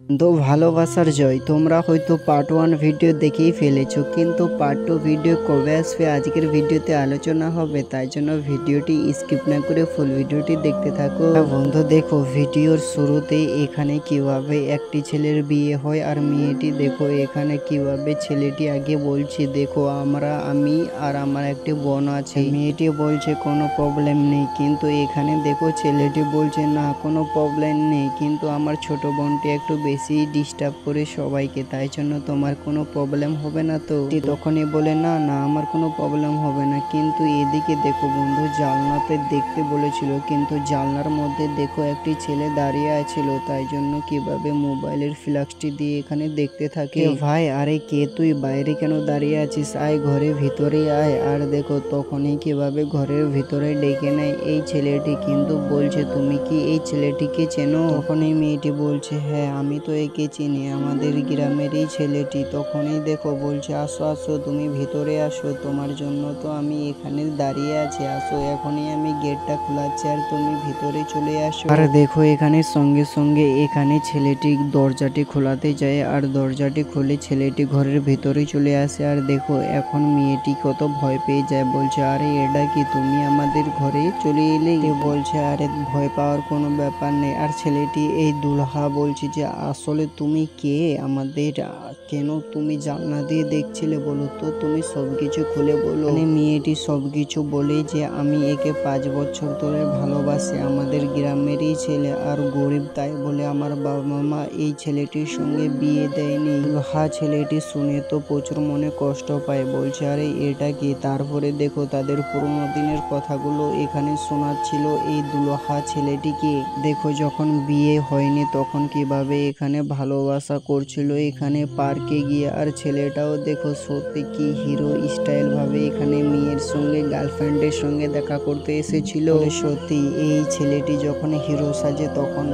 তো ভালোবাসার জয়। তোমরা হয়তো পার্ট 1 ভিডিও দেখেই ফেলেছো, কিন্তু পার্ট 2 ভিডিও কবে আসবে আজকের ভিডিওতে আলোচনা হবে, তাই জন্য ভিডিওটি স্কিপ না করে ফুল ভিডিওটি দেখতে থাকো। বন্ধু দেখো, ভিডিওর শুরুতেই এখানে কিভাবে একটি ছেলের বিয়ে হয় আর মেয়েটি দেখো এখানে কিভাবে ছেলেটি আগে বলছে দেখো আমি আর আমার একটি বোন আছে। মেয়েটি বলছে কোনো প্রবলেম নেই, কিন্তু এখানে দেখো ছেলেটি বলছে না কোনো প্রবলেম নেই, কিন্তু আমার ছোট বোনটি একটু বেশি ডিস্টার্ব করে সবাইকে, তাই জন্য তোমার কোনো প্রবলেম হবে না তো? তখনই বলে না না আমার কোনো প্রবলেম হবে না। কিন্তু এদিকে দেখো বন্ধু, জানলাতে দেখতে বলেছিল, কিন্তু জানলার মধ্যে দেখো একটি ছেলে দাঁড়িয়ে আছিল, তাই জন্য কিভাবে মোবাইলের ফ্ল্যাশটি দিয়ে এখানে দেখতে থাকে। ভাই আরে কে তুই, বাইরে কেন দাঁড়িয়ে আছিস, আয় ঘরে ভিতরে আয়। আর দেখো তখনই কিভাবে ঘরের ভিতরে ডেকে নেয় এই ছেলেটি, কিন্তু বলছে তুমি কি এই ছেলেটিকে চেনো? তখন এই মেয়েটি বলছে হ্যাঁ আমি তো একে চিনি, আমাদের গ্রামেরই ছেলেটি। তখনই দেখো বলছে আসো আসো তুমি ভিতরে আসো, তোমার জন্য তো আমি এখানে দাঁড়িয়ে আছি, আসো এখনই আমি গেটটা খোলাচ্ছি আর তুমি ভিতরে চলে আসো। আর দেখো এখানে সঙ্গে সঙ্গে এখানে ছেলেটি দরজাটি খোলাতে যায় আর দরজাটি খুলে ছেলেটি ঘরের ভিতরে চলে আসে। আর দেখো এখন মেয়েটি কত ভয় পেয়ে যায়, বলছে আরে এটা কি, তুমি আমাদের ঘরে চলে এলে? বলছে আরে ভয় পাওয়ার কোনো ব্যাপার নেই। আর ছেলেটি এই দুলহা বলছে যে আসলে তুমি কে, আমাদের কেন তুমি জানলা দিয়ে দেখছিলে বলো তো, তুমি সবকিছু খুলে বলো। মেয়েটি সবকিছু বলে যে আমি একে 5 বছর ধরে ভালোবাসি, আমাদের গ্রামেরই ছেলে আর গরিব, তাই বলে আমার বাবা মা এই ছেলেটির সঙ্গে বিয়ে দেয়নি। দুলহা ছেলেটি শুনে তো প্রচুর মনে কষ্ট পায়, বলছে আরে এটা কি। তারপরে দেখো তাদের পুরোনো দিনের কথাগুলো এখানে শোনাচ্ছিল এই দুলহা ছেলেটিকে। দেখো যখন বিয়ে হয়নি তখন কিভাবে এখানে ভালোবাসা করছিল এখানে পার্কে গিয়ে। আর ছেলেটাও দেখো সত্যি কি হিরো স্টাইল ভাবে এখানে মেয়ের সঙ্গে গার্লফ্রেন্ডের সঙ্গে দেখা করতে এসেছিল। সত্যি এই ছেলেটি যখন হিরো সাজে তখন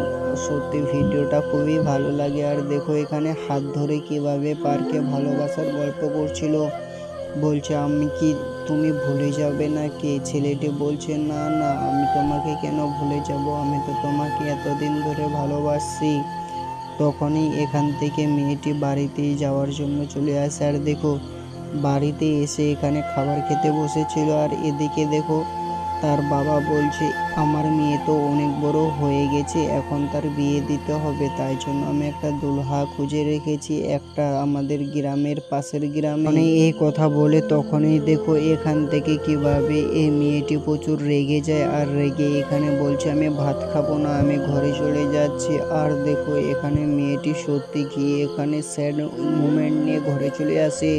সত্যি ভিডিওটা খুবই ভালো লাগে। আর দেখো এখানে হাত ধরে কিভাবে পার্কে ভালোবাসার গল্প করছিল, বলছে আমি কি তুমি ভুলে যাবে নাকি? ছেলেটি বলছে না না আমি তোমাকে কেন ভুলে যাব, আমি তো তোমাকে এতদিন ধরে ভালোবাসি। তখনই এখান থেকে মেয়েটি বাড়িতেই যাওয়ার জন্য চলে আসে। আর দেখো বাড়িতে এসে এখানে খাবার খেতে বসেছিল, আর এদিকে দেখো তার বাবা বলছে আমার মেয়ে তো অনেক বড় হয়ে গেছে, এখন তার বিয়ে দিতে হবে, তাই জন্য আমি একটা দুলহা খুঁজে রেখেছি একটা আমাদের গ্রামের পাশের গ্রামে। এই কথা বলে তখনই দেখো এখান থেকে কিভাবে এই মেয়েটি প্রচুর রেগে যায়, আর রেগে এখানে বলছে আমি ভাত খাবো না, আমি ঘরে চলে যাচ্ছি। আর দেখো এখানে মেয়েটি সত্যি গিয়ে এখানে স্যাড মুমেন্ট নিয়ে ঘরে চলে আসে।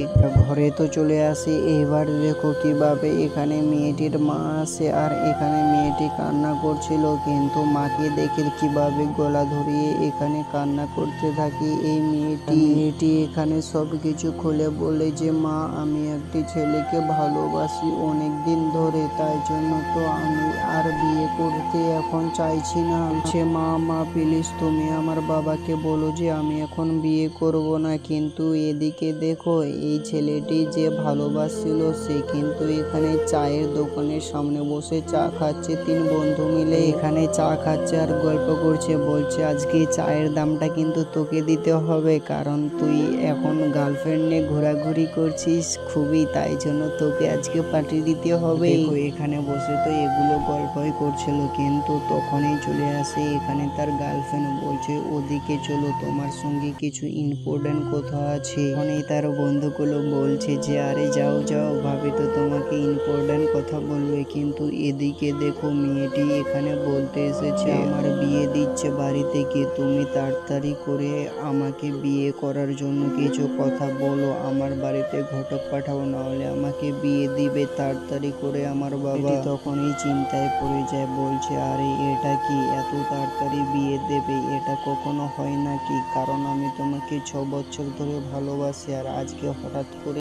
ঘরে তো চলে আসে, এবার দেখো কিভাবে এখানে মেয়েটির মা আসে, আর এখানে মেয়েটি কান্না করছিল, কিন্তু মাকে দেখে কিভাবে গলা ধরিয়ে এখানে কান্না করতে থাকে এই মেয়েটি এখানে সবকিছু খুলে বলে যে মা আমি একটি ছেলেকে ভালোবাসি অনেক দিন ধরে, তাই জন্য তো আমি আর বিয়ে করতে এখন চাইছি না। বলছে মা প্লিজ তুমি আমার বাবাকে বলো যে আমি এখন বিয়ে করব না। কিন্তু এদিকে দেখো এই ছেলেটি যে ভালোবাসছিল সে কিন্তু এখানে চায়ের দোকানের সামনে বসে চা খাচ্ছে, 3 বন্ধু মিলে এখানে চা খাচ্ছে আর গল্প করছে। বলছে আজকে চায়ের দামটা কিন্তু তোকে দিতে হবে, কারণ তুই এখন গার্লফ্রেন্ড নিয়ে ঘোরাঘুরি করছিস খুবই, তাই জন্য তোকে আজকে পার্টি দিতে হবে। এখানে বসে তো এগুলো গল্পই করছিল, কিন্তু তখনই চলে আসে এখানে তার গার্লফ্রেন্ড, বলছে ওদিকে চলো তোমার সঙ্গে কিছু ইম্পর্টেন্ট কথা আছে। তখনই তার বন্ধুগুলো বলছে যে আরে যাও যাও, ভাবি তো তোমাকে ইম্পর্টেন্ট কথা বলবে। কিন্তু এদিকে দেখো মেয়েটি এখানে বলতে এসেছে আমার বিয়ে দিচ্ছে বাড়ি থেকে, তুমি তাড়াতাড়ি করে আমাকে বিয়ে করার জন্য কিছু কথা বলো, আমার বাড়িতে ঘটক পাঠাও, না হলে আমাকে বিয়ে দিবে তাড়াতাড়ি করে আমার বাবা। তখনই চিন্তায় পড়ে যায়, বলছে আরে এটা কি, এত তাড়াতাড়ি বিয়ে দেবে, এটা কখনো হয় নাকি, কারণ আমি তোমাকে 6 বছর ধরে ভালোবাসি আর আজকে হঠাৎ করে